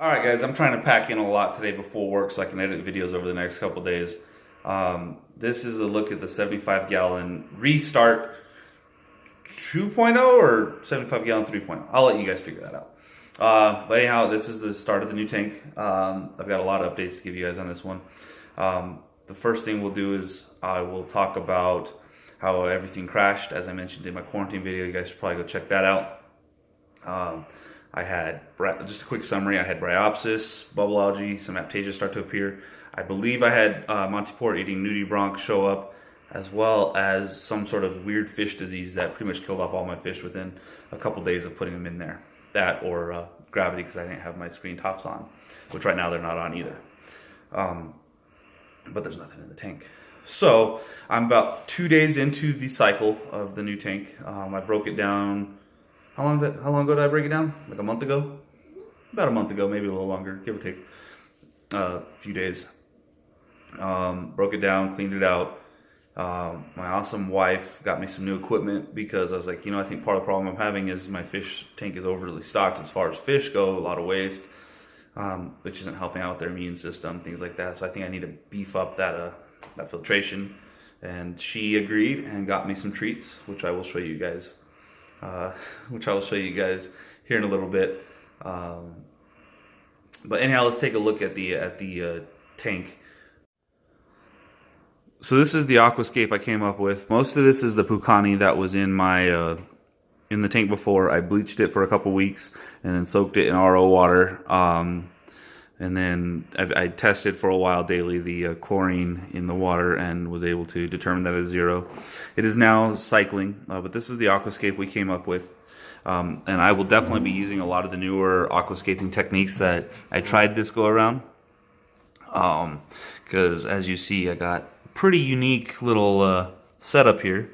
Alright guys, I'm trying to pack in a lot today before work so I can edit videos over the next couple days. This is a look at the 75 gallon Restart 2.0 or 75 gallon 3.0. I'll let you guys figure that out. But anyhow, this is the start of the new tank. I've got a lot of updates to give you guys on this one. The first thing we'll do is I will talk about how everything crashed. As I mentioned in my quarantine video, you guys should probably go check that out. I had, just a quick summary, I had bryopsis, bubble algae, some aptasia start to appear. I believe I had Montiport eating nudibranch show up, as well as some sort of weird fish disease that pretty much killed off all my fish within a couple days of putting them in there. That or gravity, because I didn't have my screen tops on, which right now they're not on either. But there's nothing in the tank. So I'm about 2 days into the cycle of the new tank. I broke it down. How long ago did I break it down? Like a month ago? About a month ago, maybe a little longer, give or take a few days. Broke it down, cleaned it out. My awesome wife got me some new equipment because I was like, I think part of the problem I'm having is my fish tank is overly stocked as far as fish go, a lot of waste, which isn't helping out with their immune system, things like that. So I think I need to beef up that filtration. And she agreed and got me some treats, which I will show you guys. Here in a little bit. But anyhow, let's take a look at the tank. So this is the aquascape I came up with. Most of this is the Pucani that was in my in the tank before. I bleached it for a couple weeks and then soaked it in RO water. And then I tested for a while daily the chlorine in the water and was able to determine that as 0. It is now cycling, but this is the aquascape we came up with. And I will definitely be using a lot of the newer aquascaping techniques that I tried this go around. Because as you see, I got a pretty unique little setup here.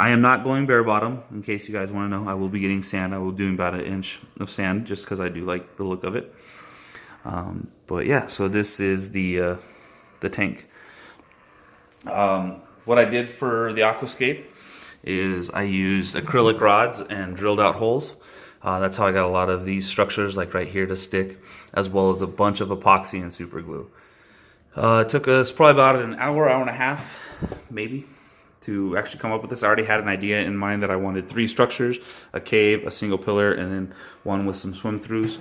I am not going bare bottom, in case you guys want to know. I will be getting sand. I will be doing about 1 inch of sand just because I do like the look of it. But yeah, so this is the tank. What I did for the aquascape is I used acrylic rods and drilled out holes. That's how I got a lot of these structures, like right here, to stick, as well as a bunch of epoxy and super glue. It took us probably about an hour and a half, maybe, to actually come up with this. I already had an idea in mind that I wanted 3 structures: a cave, a single pillar, and then one with some swim-throughs.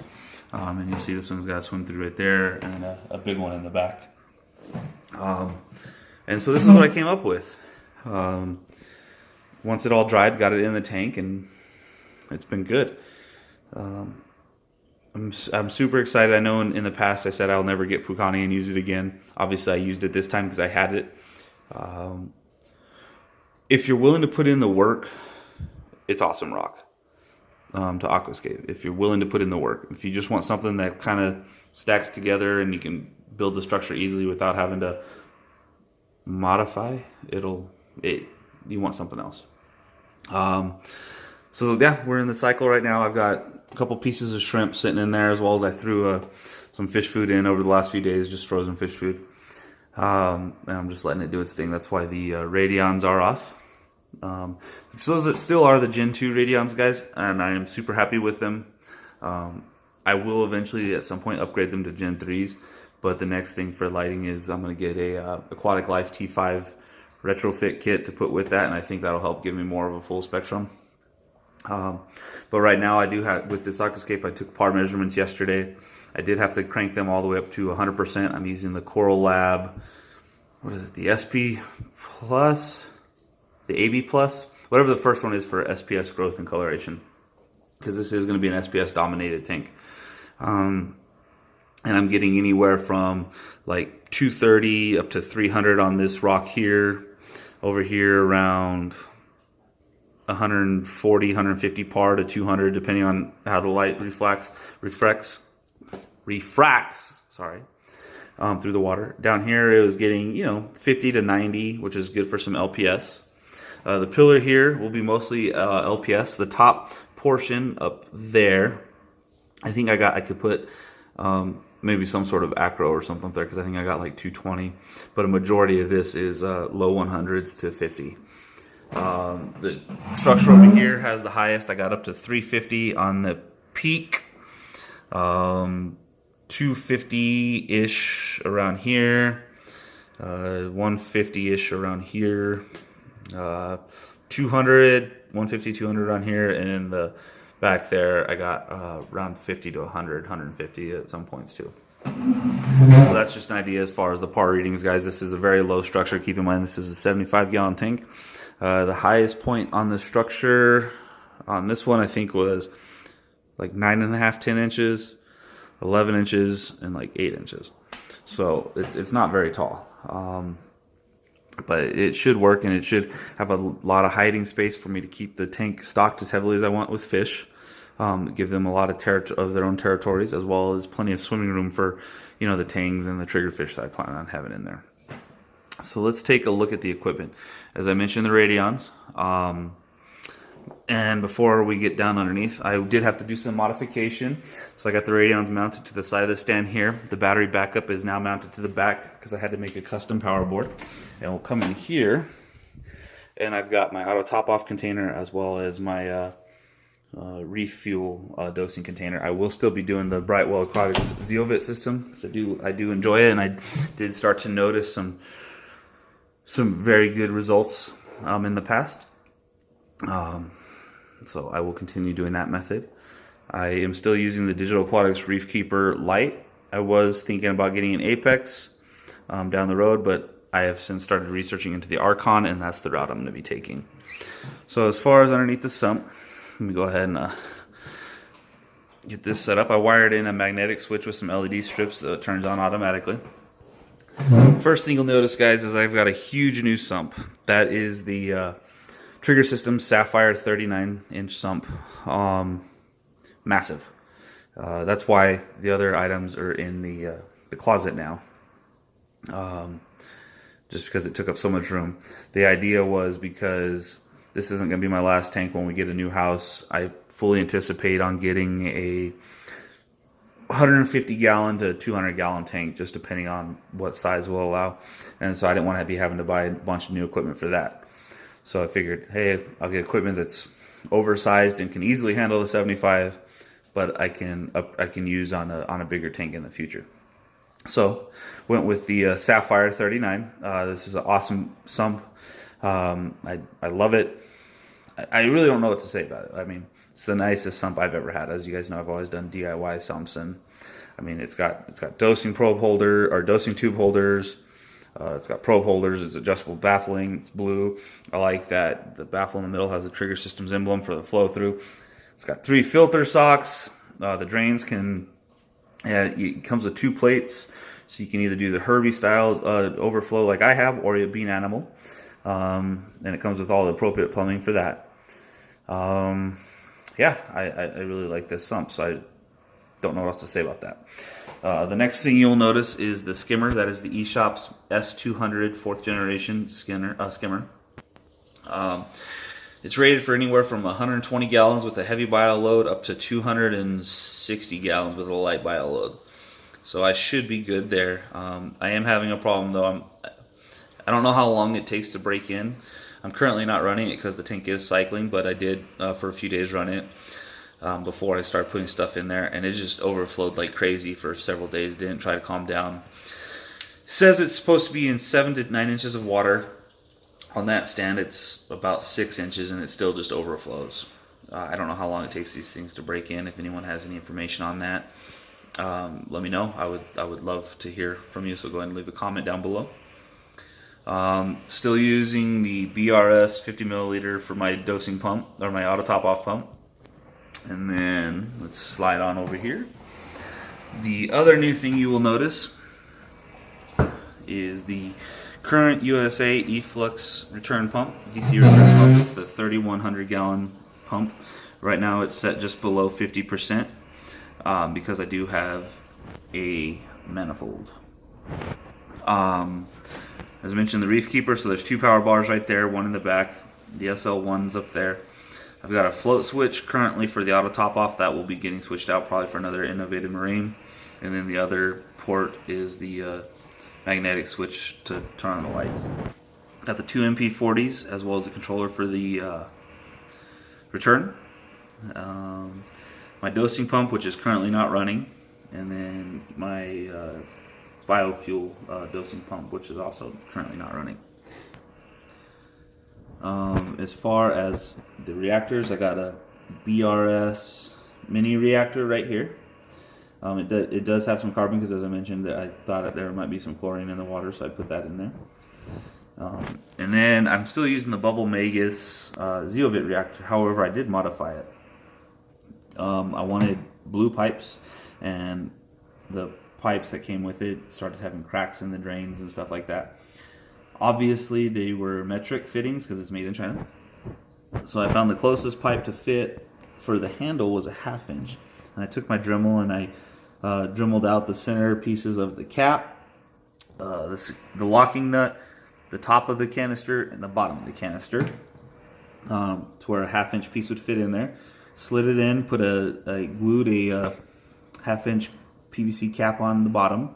And you'll see this one's got a swim through right there and a big one in the back. And so this is what I came up with. Once it all dried, got it in the tank, and it's been good. I'm super excited. I know in the past I said I'll never get Pucani and use it again. Obviously I used it this time because I had it. If you're willing to put in the work, it's awesome rock. To aquascape, if you're willing to put in the work. If you just want something that kind of stacks together and you can build the structure easily without having to modify, you want something else. So yeah, we're in the cycle right now. I've got a couple pieces of shrimp sitting in there, as well as I threw some fish food in over the last few days, just frozen fish food. And I'm just letting it do its thing. That's why the radions are off. So those still are the Gen 2 radions, guys, and I am super happy with them. I will eventually at some point upgrade them to Gen 3s, but the next thing for lighting is I'm going to get a Aquatic Life T5 retrofit kit to put with that, and I think that'll help give me more of a full spectrum. But right now I do have, with this aquascape, I took par measurements yesterday. I did have to crank them all the way up to 100%. I'm using the Coral Lab, what is it, the SP Plus? The AB Plus, whatever the first one is for SPS growth and coloration, because this is going to be an SPS dominated tank. And I'm getting anywhere from like 230 up to 300 on this rock here. Over here around 140, 150 par to 200, depending on how the light refracts, sorry, through the water. Down here it was getting, 50 to 90, which is good for some LPS. The pillar here will be mostly LPS. The top portion up there, I think I could put maybe some sort of acro or something there, because I think I got like 220. But a majority of this is low 100s to 50. The structure over here has the highest. I got up to 350 on the peak. 250-ish around here, 150-ish around here, 200, 150, 200 on here, and in the back there I got around 50 to 100, 150 at some points too. So that's just an idea as far as the par readings, guys. This is a very low structure. Keep in mind this is a 75-gallon tank. The highest point on the structure on this one I think was like 9.5, 10 inches, 11 inches, and like 8 inches. So it's not very tall. But it should work, and it should have a lot of hiding space for me to keep the tank stocked as heavily as I want with fish. Give them a lot of their own territories, as well as plenty of swimming room for, you know, the tangs and the triggerfish that I plan on having in there. So let's take a look at the equipment. As I mentioned, the radions. And before we get down underneath, I did have to do some modification. So I got the radions mounted to the side of the stand here. The battery backup is now mounted to the back because I had to make a custom power board. And we'll come in here, and I've got my auto top-off container as well as my reef fuel dosing container. I will still be doing the Brightwell Aquatics Zeovit system because I do enjoy it, and I did start to notice some very good results in the past. So I will continue doing that method. I am still using the Digital Aquatics Reef Keeper Lite. I was thinking about getting an Apex down the road, but I have since started researching into the Archon, and that's the route I'm going to be taking. So as far as underneath the sump, let me go ahead and get this set up. I wired in a magnetic switch with some LED strips that turns on automatically. First thing you'll notice, guys, is I've got a huge new sump. That is the Trigger System Sapphire 39-inch sump. Massive. That's why the other items are in the closet now. Just because it took up so much room. The idea was because this isn't going to be my last tank when we get a new house. I fully anticipate on getting a 150-gallon to 200-gallon tank, just depending on what size will allow. And so I didn't want to be having to buy a bunch of new equipment for that. So I figured, hey, I'll get equipment that's oversized and can easily handle the 75, but I can use on a bigger tank in the future. So went with the Sapphire 39. This is an awesome sump. I love it. I really don't know what to say about it. I mean, it's the nicest sump I've ever had. As you guys know, I've always done DIY sumps, and I mean, it's got dosing probe holder or dosing tube holders. It's got probe holders. It's adjustable baffling. It's blue. I like that the baffle in the middle has the Trigger Systems emblem for the flow through. It's got 3 filter socks. The drains it comes with 2 plates, so you can either do the Herbie style overflow like I have, or a bean animal. And it comes with all the appropriate plumbing for that. Yeah, I really like this sump, so I don't know what else to say about that. The next thing you'll notice is the skimmer. That is the eShop's S200 4th generation skimmer. It's rated for anywhere from 120 gallons with a heavy bio load up to 260 gallons with a light bio load. So I should be good there. I am having a problem though. I don't know how long it takes to break in. I'm currently not running it because the tank is cycling, but I did for a few days run it before I started putting stuff in there, and it just overflowed like crazy for several days. Didn't try to calm down. It says it's supposed to be in 7 to 9 inches of water. On that stand, it's about 6 inches, and it still just overflows. I don't know how long it takes these things to break in. If anyone has any information on that, let me know. I would love to hear from you, so go ahead and leave a comment down below. Still using the BRS 50 milliliter for my dosing pump, or my auto top off pump. And then let's slide on over here. The other new thing you will notice is the Current USA eFlux return pump, DC return pump. It's the 3,100 gallon pump. Right now it's set just below 50% because I do have a manifold. As I mentioned, the Reef Keeper, so there's 2 power bars right there, one in the back. The SL1's up there. I've got a float switch currently for the auto top off. That will be getting switched out probably for another Innovative Marine. And then the other port is the magnetic switch to turn on the lights. Got the 2 MP40s as well as the controller for the return. My dosing pump, which is currently not running, and then my biofuel dosing pump, which is also currently not running. As far as the reactors, I got a BRS mini reactor right here. It does have some carbon because, as I mentioned, I thought there might be some chlorine in the water, so I put that in there. And then I'm still using the Bubble Magus Zeovit reactor. However, I did modify it. I wanted blue pipes, and the pipes that came with it started having cracks in the drains and stuff like that. Obviously, they were metric fittings because it's made in China. So I found the closest pipe to fit for the handle was a 1/2 inch. And I took my Dremel and I dremeled out the center pieces of the cap, the locking nut, the top of the canister, and the bottom of the canister, to where a 1/2 inch piece would fit in there. Slid it in, glued a 1/2 inch PVC cap on the bottom,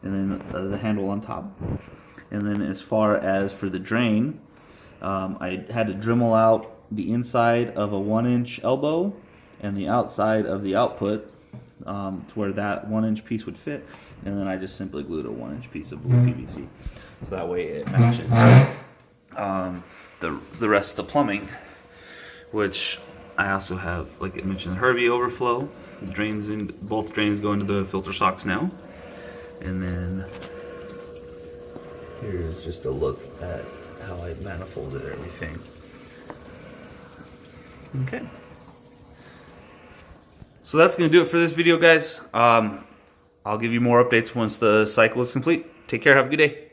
and then the handle on top. And then as far as for the drain, I had to Dremel out the inside of a 1 inch elbow and the outside of the output, to where that 1 inch piece would fit, and then I just simply glued a 1 inch piece of blue PVC, so that way it matches the rest of the plumbing, which I also have, like I mentioned, the Herbie overflow. The drains in both drains go into the filter socks now, and then here's just a look at how I manifolded everything. Okay. So that's going to do it for this video, guys. I'll give you more updates once the cycle is complete. Take care. Have a good day.